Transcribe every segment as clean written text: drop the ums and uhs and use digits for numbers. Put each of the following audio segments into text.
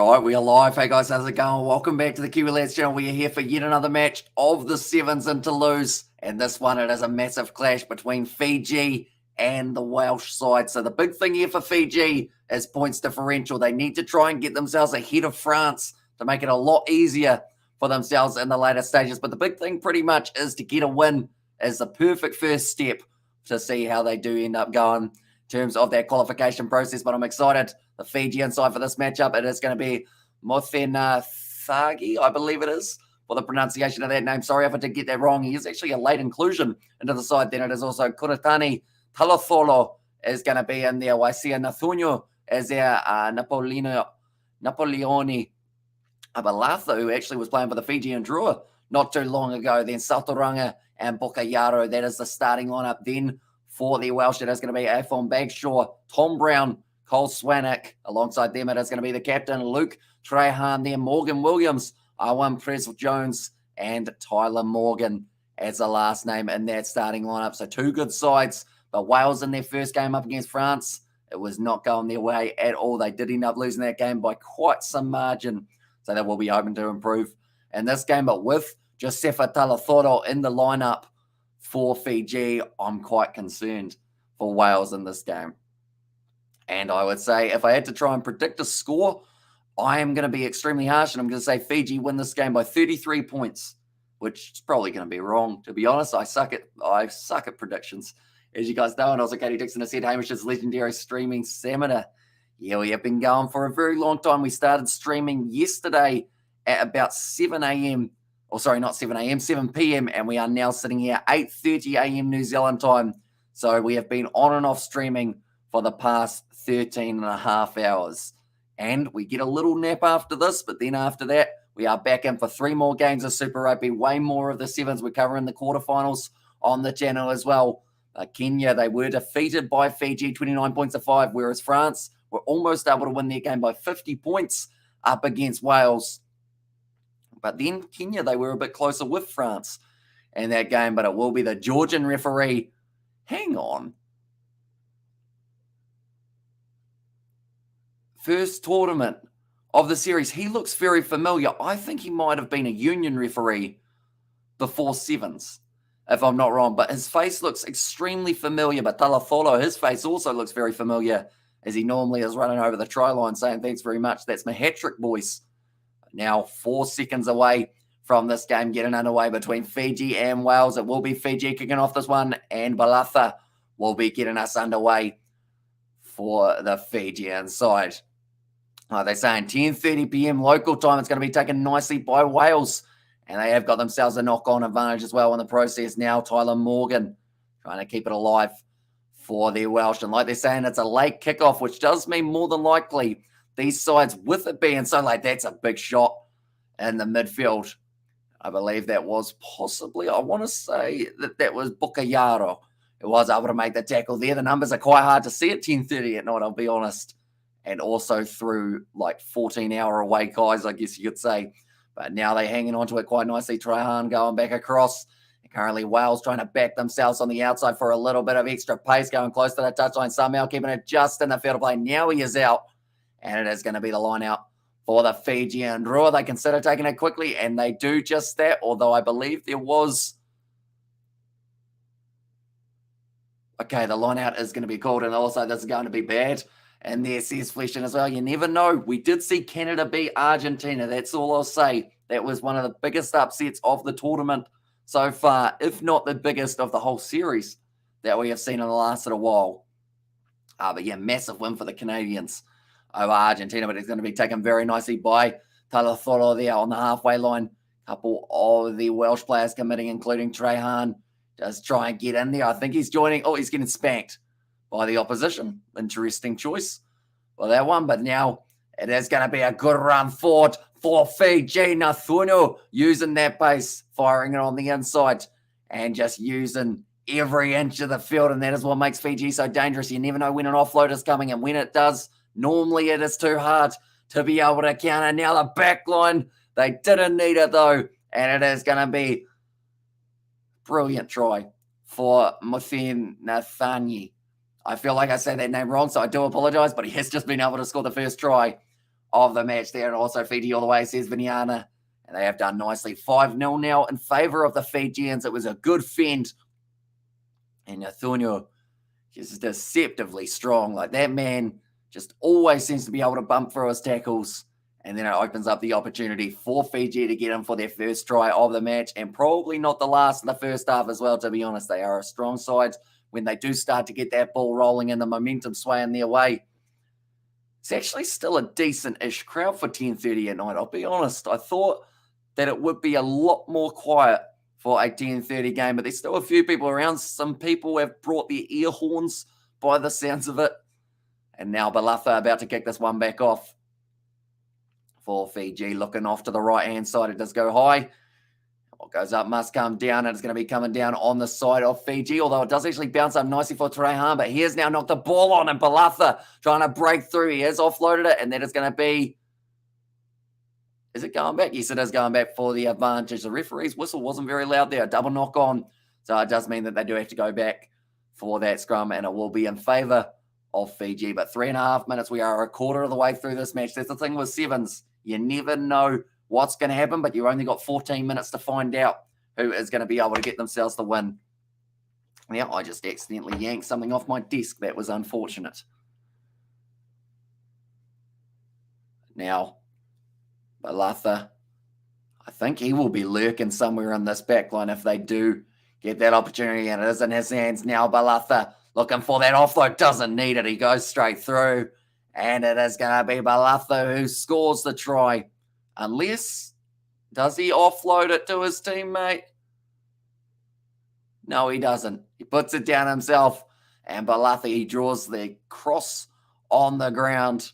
Right, we are live. Hey guys, how's it going? Welcome back to the Kiwi Lads channel. We are here for yet another match of the Sevens in Toulouse. And this one, it is a massive clash between Fiji and the Welsh side. So the big thing here for Fiji is points differential. They need to try and get themselves ahead of France to make it a lot easier for themselves in the later stages. But the big thing pretty much is to get a win as the perfect first step to see how they do end up going in terms of that qualification process. But I'm excited. The Fijian side for this matchup, it is going to be Mothenthagi, I believe it is, for the pronunciation of that name. Sorry if I did get that wrong. He is actually a late inclusion into the side. Then it is also Kuratani Talatholo is going to be in there. Waisia Nathunyo is there. Napoleone Abalatha, who actually was playing for the Fijian Drua not too long ago. Then Saturanga and Bukayaro. That is the starting lineup. Then for the Welsh, it is going to be Afon Bagshaw, Tom Brown, Cole Swanwick. Alongside them, it is going to be the captain, Luke Trahan there, Morgan Williams, Owen Press-Jones, and Tyler Morgan as the last name in that starting lineup. So two good sides, but Wales in their first game up against France, it was not going their way at all. They did end up losing that game by quite some margin, so they will be hoping to improve in this game. But with Josefa Talathoro in the lineup for Fiji, I'm quite concerned for Wales in this game. And I would say if I had to try and predict a score, I am going to be extremely harsh, and I'm going to say Fiji win this game by 33 points, which is probably going to be wrong. To be honest, I suck at predictions, as you guys know. And also, Katie Dixon has said Hamish's legendary streaming stamina. Yeah, we have been going for a very long time. We started streaming yesterday at about 7 a.m. Or sorry, not 7 a.m., 7 p.m. And we are now sitting here 8:30 a.m. New Zealand time. So we have been on and off streaming for the past 13 and a half hours. And we get a little nap after this, but then after that, we are back in for 3 more games of Super Rugby, way more of the Sevens. We're covering the quarterfinals on the channel as well. Kenya, they were defeated by Fiji, 29 points to 5, whereas France were almost able to win their game by 50 points up against Wales. But then Kenya, they were a bit closer with France in that game, but it will be the Georgian referee. Hang on. First tournament of the series. He looks very familiar. I think he might have been a union referee before Sevens, if I'm not wrong. But his face looks extremely familiar. But Talatholo, his face also looks very familiar, as he normally is running over the try line saying, "Thanks very much. That's my hat-trick, boys." Now 4 seconds away from this game getting underway between Fiji and Wales. It will be Fiji kicking off this one, and Balatha will be getting us underway for the Fijian side. They're saying 10:30 p.m. local time. It's going to be taken nicely by Wales, and they have got themselves a knock-on advantage as well in the process. Now Tyler Morgan trying to keep it alive for their Welsh. And like they're saying, it's a late kickoff, which does mean more than likely these sides, with it being so late, that's a big shot in the midfield. I believe that was possibly, I want to say that was Bukayaro who was able to make the tackle there. The numbers are quite hard to see at 10:30 at night, I'll be honest. And also through like 14-hour away guys, I guess you could say. But now they're hanging on to it quite nicely. Trahan going back across. And currently Wales trying to back themselves on the outside for a little bit of extra pace, going close to the touchline somehow, keeping it just in the field of play. Now he is out. And it is going to be the line out for the Fijian Drua. They consider taking it quickly, and they do just that, although I believe there was... Okay, the line out is going to be called, and also this is going to be bad. And there says Fleshin as well. You never know. We did see Canada beat Argentina. That's all I'll say. That was one of the biggest upsets of the tournament so far, if not the biggest of the whole series that we have seen in the last little while. But yeah, massive win for the Canadians over Argentina, but it's going to be taken very nicely by Talathoro there on the halfway line. A couple of the Welsh players committing, including Trahan. Just try and get in there. I think he's joining. Oh, he's getting spanked by the opposition. Interesting choice for that one. But now it is going to be a good run forward for Fiji. Nathunyo using that pace, firing it on the inside, and just using every inch of the field. And that is what makes Fiji so dangerous. You never know when an offload is coming. And when it does, normally it is too hard to be able to counter. Now the back line, they didn't need it though. And it is going to be brilliant try for Mothenthagi. I feel like I say that name wrong, so I do apologize, but he has just been able to score the first try of the match there. And also Fiji all the way, says Vinyana. And they have done nicely. 5-0 now in favour of the Fijians. It was a good fend. And Nathunio is deceptively strong. Like, that man just always seems to be able to bump through his tackles. And then it opens up the opportunity for Fiji to get in for their first try of the match. And probably not the last in the first half as well, to be honest. They are a strong side when they do start to get that ball rolling and the momentum swaying their way. It's actually still a decent-ish crowd for 10:30 at night. I'll be honest. I thought that it would be a lot more quiet for a 10:30 game, but there's still a few people around. Some people have brought their ear horns by the sounds of it. And now Balatha about to kick this one back off for Fiji. Looking off to the right-hand side. It does go high. What goes up must come down, and it's going to be coming down on the side of Fiji, although it does actually bounce up nicely for Trehan, but he has now knocked the ball on, and Balatha trying to break through. He has offloaded it, and that is going to be... Is it going back? Yes, it is going back for the advantage. The referee's whistle wasn't very loud there. A double knock on. So it does mean that they do have to go back for that scrum, and it will be in favour of Fiji. But 3.5 minutes, we are a quarter of the way through this match. That's the thing with sevens. You never know what's going to happen, but you've only got 14 minutes to find out who is going to be able to get themselves the win. Yeah, I just accidentally yanked something off my desk. That was unfortunate. Now, Balatha, I think he will be lurking somewhere in this back line if they do get that opportunity, and it is in his hands now. Balatha looking for that offload, doesn't need it. He goes straight through, and it is going to be Balatha who scores the try. Unless, does he offload it to his teammate? No, he doesn't. He puts it down himself, and Balatha, he draws the cross on the ground.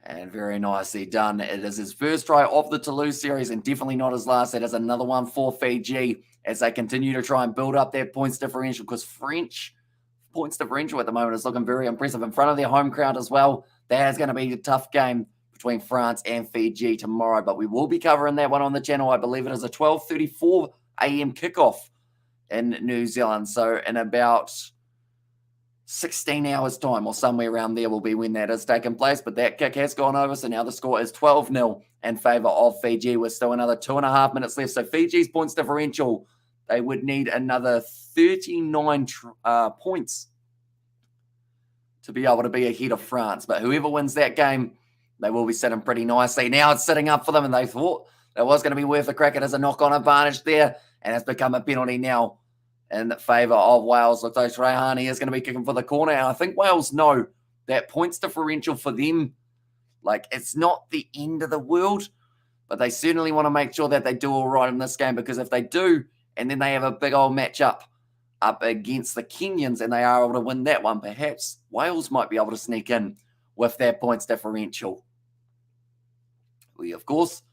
And very nicely done. It is his first try of the Toulouse series, and definitely not his last. It is another one for Fiji as they continue to try and build up their points differential, because French points differential at the moment is looking very impressive in front of their home crowd as well. That is going to be a tough game between France and Fiji tomorrow, but we will be covering that one on the channel. I believe it is a 12:34 a.m. kickoff in New Zealand. So in about 16 hours time or somewhere around there will be when that is taking place, but that kick has gone over, so now the score is 12-0 in favour of Fiji with still another 2.5 minutes left. So Fiji's points differential, they would need another 39 points to be able to be ahead of France, but whoever wins that game, they will be sitting pretty nicely. Now it's sitting up for them, and they thought that was going to be worth a crack. It is a knock-on advantage there, and it's become a penalty now in favour of Wales. Look, those Rehani is going to be kicking for the corner. And I think Wales know that points differential for them, like, it's not the end of the world, but they certainly want to make sure that they do all right in this game, because if they do, and then they have a big old matchup up against the Kenyans and they are able to win that one, perhaps Wales might be able to sneak in with their points differential. We, of course,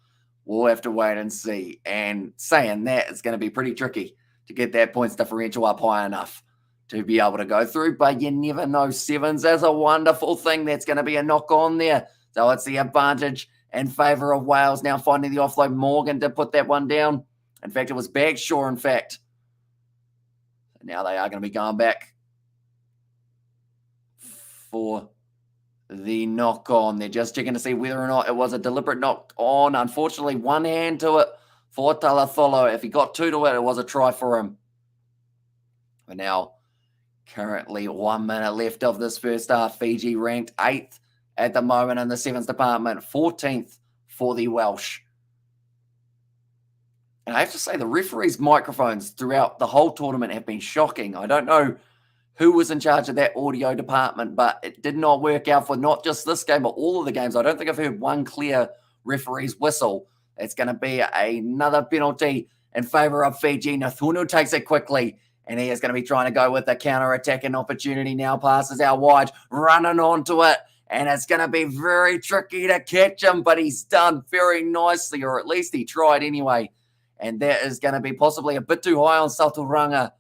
will have to wait and see. And saying that, it's going to be pretty tricky to get that points differential up high enough to be able to go through, but you never know. Sevens is a wonderful thing. That's going to be a knock on there. So it's the advantage in favour of Wales. Now finding the offload. Morgan did put that one down. In fact, it was Bagshaw, in fact. Now they are going to be going back for the knock on. They're just checking to see whether or not it was a deliberate knock on. Unfortunately, one hand to it for Talatholo. If he got two to it, it was a try for him. But now, currently 1 minute left of this first half. Fiji ranked 8th at the moment in the sevens department, 14th for the Welsh. And I have to say, the referees' microphones throughout the whole tournament have been shocking. I don't know who was in charge of that audio department, but it did not work out for not just this game, but all of the games. I don't think I've heard one clear referee's whistle. It's going to be another penalty in favour of Fiji. Nathunu takes it quickly, and he is going to be trying to go with the counter-attacking opportunity now. Passes out wide, running onto it, and it's going to be very tricky to catch him, but he's done very nicely, or at least he tried anyway. And that is going to be possibly a bit too high on Saturanga.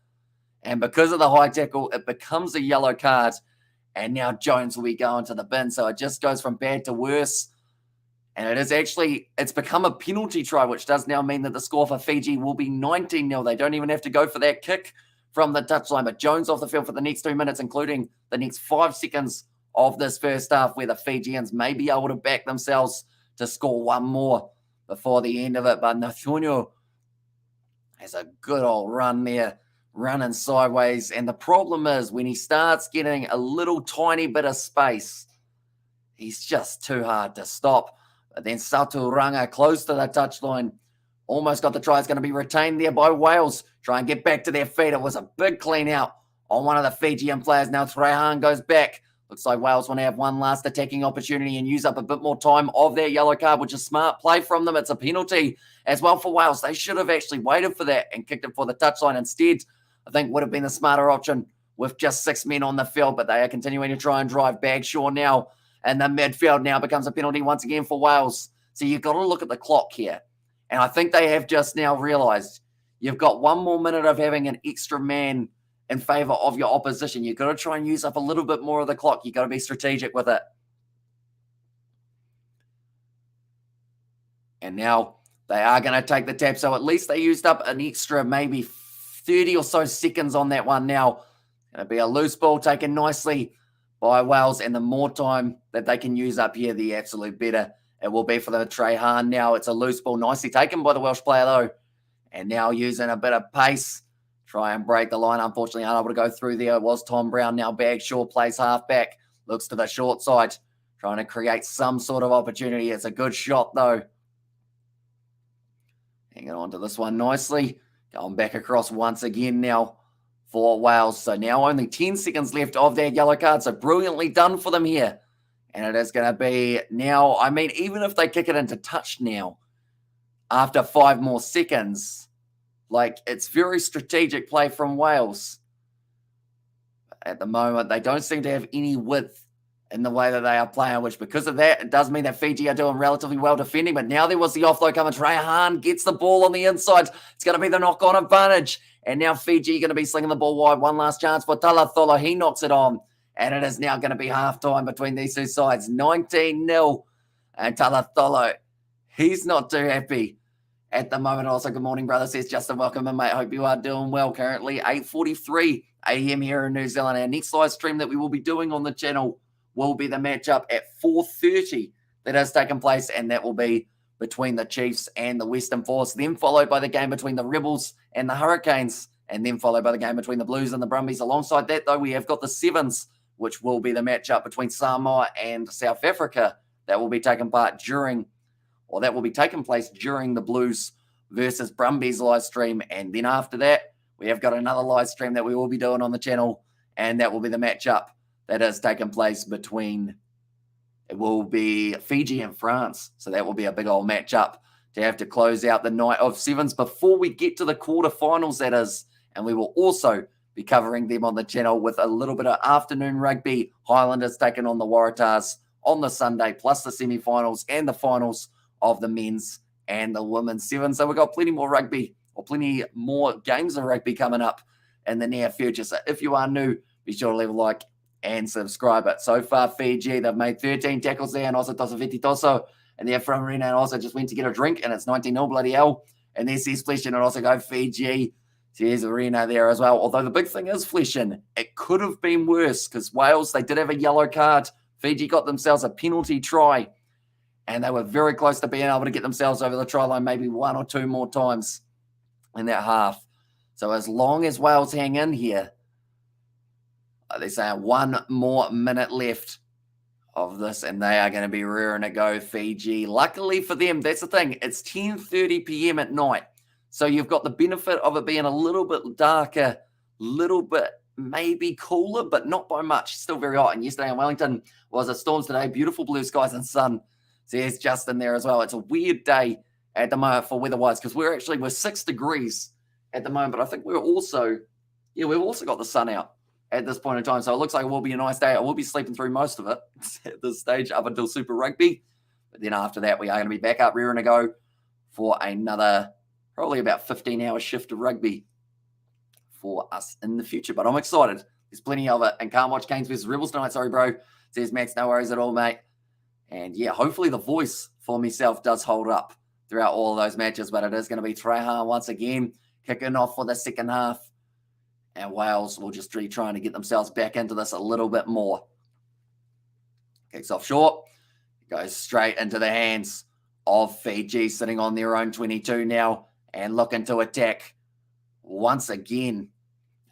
And because of the high tackle, it becomes a yellow card. And now Jones will be going to the bin. So it just goes from bad to worse. And it's become a penalty try, which does now mean that the score for Fiji will be 19-0. They don't even have to go for that kick from the touchline. But Jones off the field for the next 2 minutes, including the next 5 seconds of this first half, where the Fijians may be able to back themselves to score one more before the end of it. But Nathunio has a good old run there, running sideways. And the problem is, when he starts getting a little tiny bit of space, he's just too hard to stop. But then Saturanga, close to the touchline, almost got the try. It's going to be retained there by Wales. Try and get back to their feet. It was a big clean out on one of the Fijian players. Now Trehan goes back. Looks like Wales want to have one last attacking opportunity and use up a bit more time of their yellow card, which is smart play from them. It's a penalty as well for Wales. They should have actually waited for that and kicked it for the touchline instead. I think would have been the smarter option with just 6 men on the field, but they are continuing to try and drive. Bagshaw now, and the midfield now becomes a penalty once again for Wales. So you've got to look at the clock here. And I think they have just now realised you've got 1 more minute of having an extra man in favour of your opposition. You've got to try and use up a little bit more of the clock. You've got to be strategic with it. And now they are going to take the tap. So at least they used up an extra maybe 30 or so seconds on that one now. Going to be a loose ball taken nicely by Wales. And the more time that they can use up here, the absolute better it will be for the Trehan. Now it's a loose ball. Nicely taken by the Welsh player though. And now using a bit of pace. Try and break the line. Unfortunately, unable to go through there. It was Tom Brown. Now Bagshaw plays halfback. Looks to the short side. Trying to create some sort of opportunity. It's a good shot, though. Hanging on to this one nicely. Going back across once again now for Wales. So now only 10 seconds left of their yellow card. So brilliantly done for them here. And it is going to be now, I mean, even if they kick it into touch now, after 5 more seconds, like, it's very strategic play from Wales. At the moment, they don't seem to have any width in the way that they are playing, which because of that, it does mean that Fiji are doing relatively well defending. But now there was the offload coming. Trehan gets the ball on the inside. It's going to be the knock-on advantage. And now Fiji going to be slinging the ball wide. One last chance for Talatholo. He knocks it on. And it is now going to be halftime between these two sides. 19-0. And Talatholo, he's not too happy at the moment. Also, good morning, brother, says Justin. Welcome in, mate. Hope you are doing well. Currently 8:43 a.m. here in New Zealand. Our next live stream that we will be doing on the channel will be the matchup at 4:30 that has taken place, and that will be between the Chiefs and the Western Force, then followed by the game between the Rebels and the Hurricanes, and then followed by the game between the Blues and the Brumbies. Alongside that, though, we have got the Sevens, which will be the matchup between Samoa and South Africa that will be taking place during the Blues versus Brumbies live stream. And then after that, we have got another live stream that we will be doing on the channel, and that will be the matchup that has taken place between, it will be Fiji and France. So that will be a big old matchup to have to close out the night of sevens before we get to the quarterfinals, that is. And we will also be covering them on the channel with a little bit of afternoon rugby. Highlanders taking on the Waratahs on the Sunday, plus the semi-finals and the finals of the men's and the women's sevens. So we've got plenty more rugby, or plenty more games of rugby coming up in the near future. So if you are new, be sure to leave a like and subscribe. But so far, Fiji, they've made 13 tackles there, and also Tosa Vititoso, and they're from Arena, and also just went to get a drink, and it's 19-0, bloody hell. And there's his Fleshin, and also go Fiji. So there's Arena there as well. Although the big thing is Fleshin, it could have been worse, because Wales, they did have a yellow card. Fiji got themselves a penalty try, and they were very close to being able to get themselves over the try line maybe 1 or 2 more times in that half. So as long as Wales hang in here, they're saying 1 more minute left of this, and they are going to be rearing to go, Fiji. Luckily for them, that's the thing, it's 10:30 p.m. at night. So you've got the benefit of it being a little bit darker, little bit maybe cooler, but not by much. Still very hot. And yesterday in Wellington was a storm today. Beautiful blue skies and sun. So there's Justin there as well. It's a weird day at the moment for weather-wise, because we're 6 degrees at the moment. But I think we've also got the sun out at this point in time. So it looks like it will be a nice day. I will be sleeping through most of it at this stage up until Super Rugby. But then after that, we are going to be back up, rearing to go for another probably about 15-hour shift of rugby for us in the future. But I'm excited. There's plenty of it. And can't watch Canes versus Rebels tonight. Sorry, bro. Says Max, no worries at all, mate. And yeah, hopefully the voice for myself does hold up throughout all of those matches. But it is going to be Trehan once again kicking off for the second half. And Wales will just be trying to get themselves back into this a little bit more. Kicks off short. Goes straight into the hands of Fiji, sitting on their own 22 now and looking to attack once again.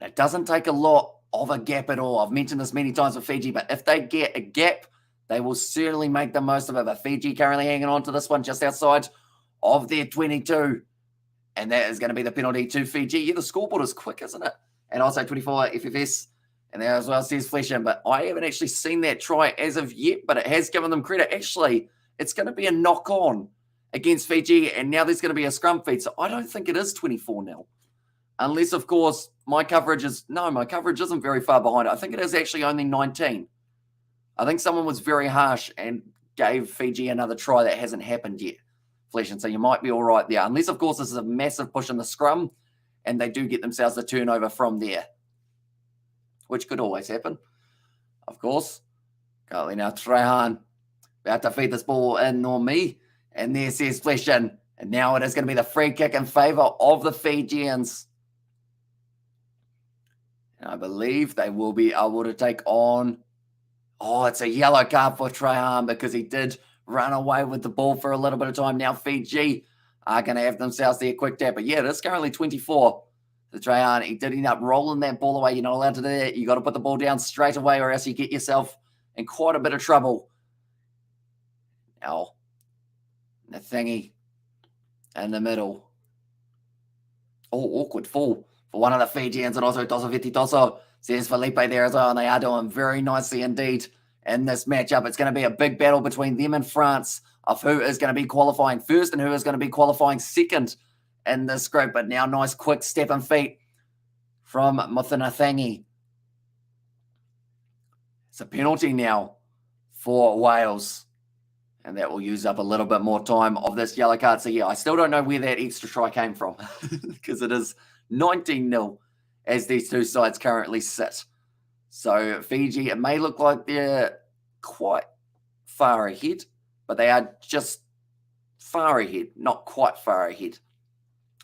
It doesn't take a lot of a gap at all. I've mentioned this many times with Fiji, but if they get a gap, they will certainly make the most of it. But Fiji currently hanging on to this one just outside of their 22. And that is going to be the penalty to Fiji. Yeah, the scoreboard is quick, isn't it? And also 24 FFS. And there as well says Fleshen. But I haven't actually seen that try as of yet, but it has given them credit. Actually, it's going to be a knock-on against Fiji, and now there's going to be a scrum feed. So I don't think it is 24-0. Unless, of course, my coverage isn't very far behind. I think it is actually only 19. I think someone was very harsh and gave Fiji another try that hasn't happened yet. Fleshen, so you might be all right there. Unless, of course, this is a massive push in the scrum, and they do get themselves a turnover from there, which could always happen, of course. Currently now, Trahan about to feed this ball in on me. And there says Fleshen. And now it is going to be the free kick in favour of the Fijians. And I believe they will be able to take on... Oh, it's a yellow card for Trahan because he did run away with the ball for a little bit of time. Now Fiji are going to have themselves their quick tap. But yeah, it is currently 24. The Trahan, he did end up rolling that ball away. You're not allowed to do that. You got to put the ball down straight away or else you get yourself in quite a bit of trouble. Now, Nathangi in the middle. Oh, awkward fall for one of the Fijians, and also Toso Vititoso, says Felipe there as well, and they are doing very nicely indeed in this matchup. It's going to be a big battle between them and France of who is going to be qualifying first and who is going to be qualifying second in this group. But now nice quick step and feet from Muthanathangi. It's a penalty now for Wales. And that will use up a little bit more time of this yellow card. So, yeah, I still don't know where that extra try came from because it is 19-0 as these two sides currently sit. So, Fiji, it may look like they're quite far ahead, but they are just far ahead, not quite far ahead.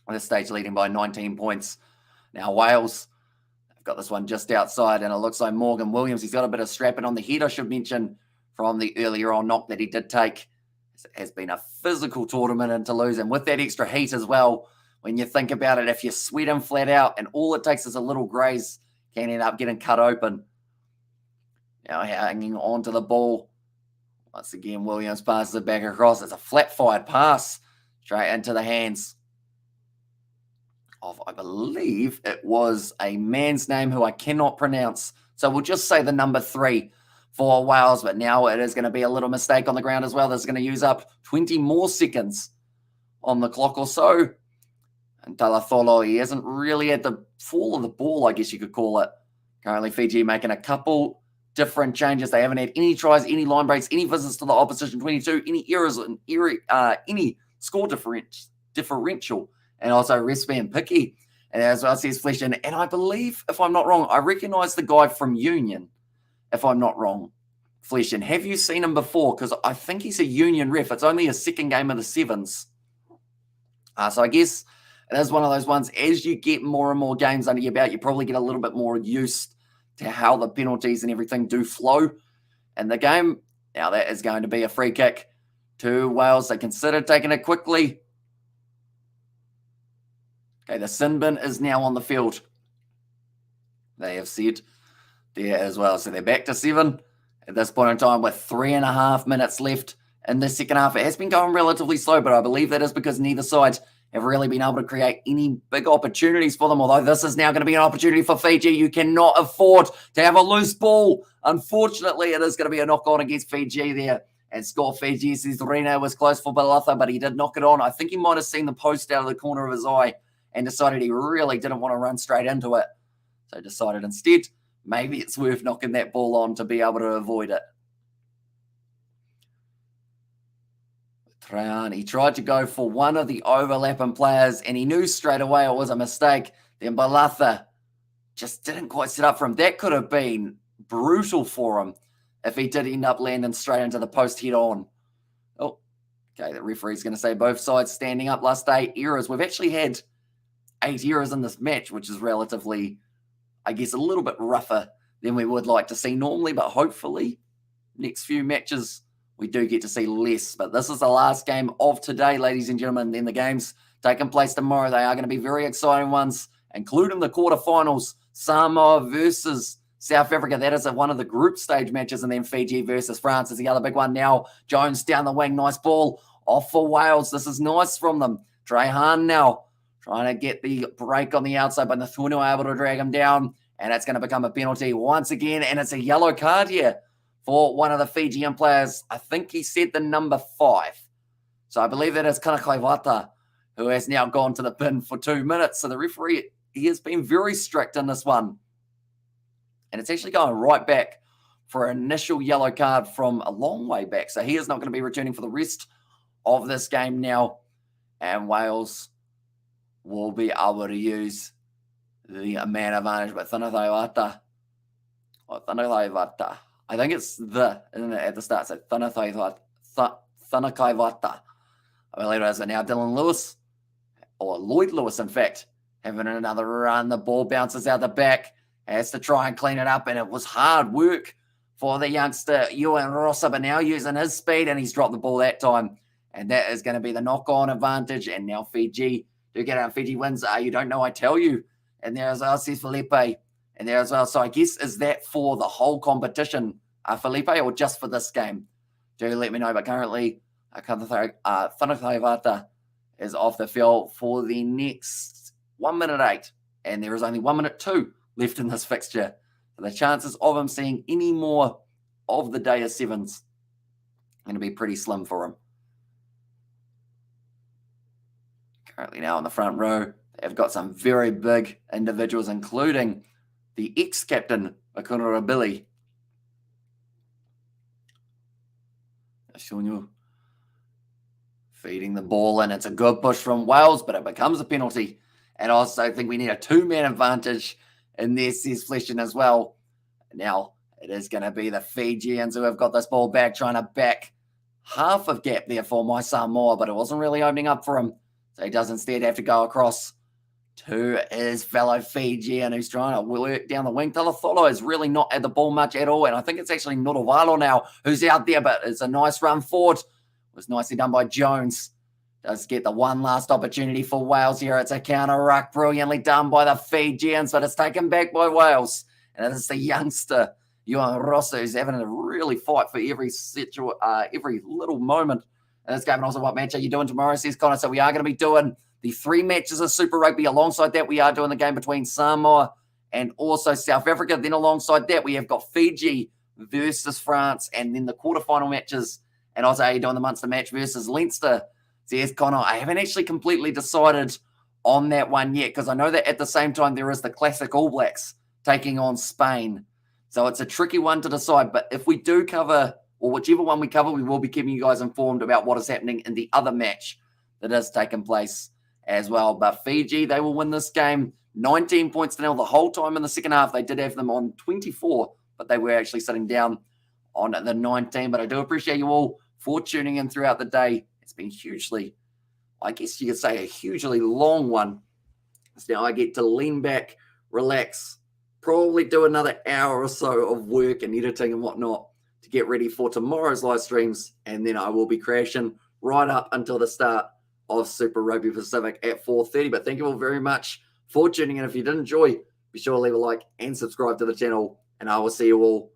At this stage, leading by 19 points. Now, Wales, they've got this one just outside, and it looks like Morgan Williams, he's got a bit of strapping on the head, I should mention, from the earlier on knock that he did take. It has been a physical tournament in Toulouse, and with that extra heat as well, when you think about it, if you're sweating flat out and all it takes is a little graze, can end up getting cut open. Now hanging on to the ball. Once again, Williams passes it back across. It's a flat-fired pass straight into the hands of, I believe it was a man's name who I cannot pronounce. So we'll just say the number 3 for Wales, but now it is going to be a little mistake on the ground as well. That's going to use up 20 more seconds on the clock or so. And Talatholo, he isn't really at the fall of the ball, I guess you could call it. Currently, Fiji making a couple different changes. They haven't had any tries, any line breaks, any visits to the opposition 22, any errors, any score differential, and also Respe and Picky. And as well says Fleshen, and I believe, if I'm not wrong, I recognise the guy from Union. If I'm not wrong, Fleshen. Have you seen him before? Because I think he's a Union ref. It's only his second game of the Sevens. So I guess it is one of those ones, as you get more and more games under your belt, you probably get a little bit more used to how the penalties and everything do flow in the game. Now that is going to be a free kick to Wales. They consider taking it quickly. Okay, the sin bin is now on the field. They have said there as well. So they're back to 7 at this point in time with 3.5 minutes left in the second half. It has been going relatively slow, but I believe that is because neither side have really been able to create any big opportunities for them, although this is now going to be an opportunity for Fiji. You cannot afford to have a loose ball. Unfortunately, it is going to be a knock-on against Fiji there. And score Fiji says Reno was close for Balatha, but he did knock it on. I think he might have seen the post out of the corner of his eye and decided he really didn't want to run straight into it. So decided instead, maybe it's worth knocking that ball on to be able to avoid it. Trahan, he tried to go for one of the overlapping players, and he knew straight away it was a mistake. Then Balatha just didn't quite set up for him. That could have been brutal for him if he did end up landing straight into the post head on. Oh, okay, the referee's going to say both sides standing up. Last 8 errors. We've actually had 8 errors in this match, which is relatively, I guess, a little bit rougher than we would like to see normally, but hopefully next few matches, we do get to see less. But this is the last game of today, ladies and gentlemen. Then the games taking place tomorrow, they are going to be very exciting ones, including the quarterfinals, Samoa versus South Africa. That is one of the group stage matches, and then Fiji versus France is the other big one. Now, Jones down the wing, nice ball off for Wales. This is nice from them. Trey Hahn now trying to get the break on the outside, but Nathunu able to drag him down, and it's going to become a penalty once again, and it's a yellow card here for one of the Fijian players. I think he said the number 5. So I believe that is Kanakaivata, who has now gone to the bin for 2 minutes. So the referee, he has been very strict in this one. And it's actually going right back for an initial yellow card from a long way back. So he is not going to be returning for the rest of this game now. And Wales will be able to use the man advantage. But Thanataiwata, I think it's at the start. So Thanataiwata. I believe it is. But now Dylan Lewis, or Lloyd Lewis, in fact, having another run. The ball bounces out the back. Has to try and clean it up, and it was hard work for the youngster, Ewan Rossa, but now using his speed, and he's dropped the ball that time. And that is going to be the knock-on advantage. And now Fiji do get out. Fiji wins. You don't know, I tell you. And there as well, says Felipe. And there as well. So I guess, is that for the whole competition, Felipe, or just for this game? Do let me know. But currently, Thanataiwata is off the field for the next 1 minute 8. And there is only 1 minute 2 left in this fixture. So the chances of him seeing any more of the day of sevens are going to be pretty slim for him. Currently now on the front row, they've got some very big individuals, including the ex-captain, Akuna Billy. Feeding the ball, and it's a good push from Wales, but it becomes a penalty. And I also think we need a 2-man advantage in there, says Fleshin as well. Now, it is going to be the Fijians who have got this ball back, trying to back half of gap there for my Samoa, but it wasn't really opening up for him. So he does instead have to go across to his fellow Fijian who's trying to work down the wing. Talatholo has really not had the ball much at all, and I think it's actually Notovalo now who's out there, but it's a nice run forward. It was nicely done by Jones. Does get the one last opportunity for Wales here. It's a counter ruck, brilliantly done by the Fijians, but it's taken back by Wales. And it's the youngster, Ewan Rossa, who's having to really fight for every little moment in this game. And also, what match are you doing tomorrow, says Connor? So we are going to be doing the 3 matches of Super Rugby. Alongside that, we are doing the game between Samoa and also South Africa. Then alongside that, we have got Fiji versus France, and then the quarterfinal matches. And also, are you doing the Munster match versus Leinster? Says Connor, I haven't actually completely decided on that one yet, because I know that at the same time there is the classic All Blacks taking on Spain. So it's a tricky one to decide. But if we do cover, or whichever one we cover, we will be keeping you guys informed about what is happening in the other match that has taken place as well. But Fiji, they will win this game 19 points to 0 the whole time in the second half. They did have them on 24, but they were actually sitting down on the 19. But I do appreciate you all for tuning in throughout the day. It's been hugely, I guess you could say, a hugely long one. So now I get to lean back, relax, probably do another hour or so of work and editing and whatnot to get ready for tomorrow's live streams. And then I will be crashing right up until the start of Super Rugby Pacific at 4:30. But thank you all very much for tuning in. If you did enjoy, be sure to leave a like and subscribe to the channel. And I will see you all